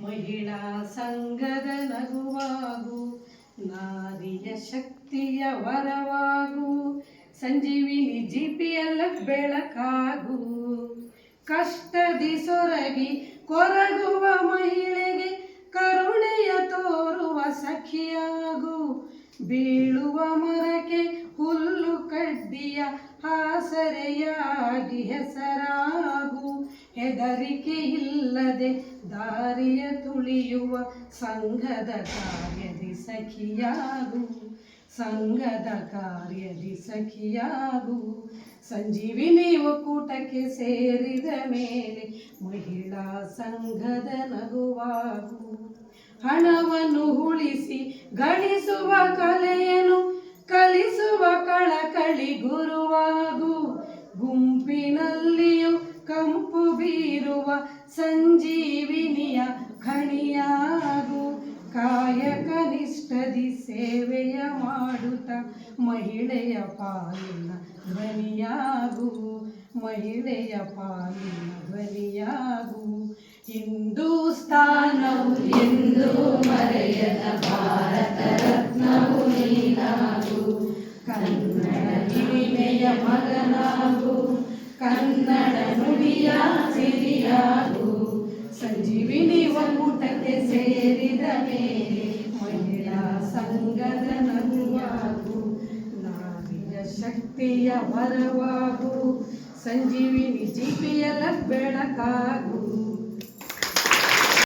ಮಹಿಳಾ ಸಂಘದ ನಗುವಾಗು, ನಾರಿಯ ಶಕ್ತಿಯ ವರವಾಗು, ಸಂಜೀವಿನಿ GPLF ಬೆಳಕಾಗು. ಕಷ್ಟದಿ ಸೊರಗಿ ಕೊರಗುವ ಮಹಿಳೆಗೆ ಕರುಣೆಯ ತೋರುವ ಸಖಿಯಾಗು. ಬೀಳುವ ಮರಕ್ಕೆ ಹುಲ್ಲು ಕಡ್ಡಿಯ ಆಸರೆಯಾಗಿ ಹೆಸರಾಗು. ಹೆದರಿಕೆ ಇಲ್ಲದೆ ದಾರಿಯ ತುಳಿಯುವ ಸಂಘದ ಕಾರ್ಯದಿ ಸಖಿಯಾಗು. ಸಂಘದ ಕಾರ್ಯದಿ ಸಖಿಯಾಗು. ಸಂಜೀವಿನಿ ಒಕ್ಕೂಟಕ್ಕೆ ಸೇರಿದ ಮೇಲೆ ಮಹಿಳಾ ಸಂಘದ ನಗುವಾಗು. ಹಣವನ್ನು ಉಳಿಸಿ ಗಳಿಸುವ ಕಲೆಯನ್ನು ಕಲಿಸುವ ಕಳಕಳಿ ಗುರುವಾಗು. ಗುಂಪಿನಲ್ಲಿಯೂ ಕಂಪು ಬೀರುವ ಸಂಜೀವಿನಿಯ ಖಣಿಯಾಗು. ಕಾಯಕ ನಿಷ್ಠದಿ ಸೇವೆಯ ಮಾಡುತ್ತ ಮಹಿಳೆಯ ಪಾಲಿನ ಧ್ವನಿಯಾಗು. ಮಹಿಳೆಯ ಪಾಲಿನ ಧ್ವನಿಯಾಗು. ಹಿಂದೂಸ್ಥಾನವು ಎಂದು ಮರೆಯದ ಭಾರತ ರತ್ನವು ನೀನಾಗು. ಕನ್ನಡ ಹಿರಿಮೆಯ ಮಗನಾಗು. ಕನ್ನಡ ನುಡಿಯ ಸಿರಿಯಾಗು. ಸಂಜೀವಿನಿ ಒಕ್ಕೂಟಕ್ಕೆ ಸೇರಿದ ಮೇಲೆ ಮಹಿಳಾ ಸಂಘದ ನಗುವಾಗು. ನಾರಿಯ ಶಕ್ತಿಯ ವರವಾಗು. ಸಂಜೀವಿನಿ GPLF ಬೆಳಕಾಗು.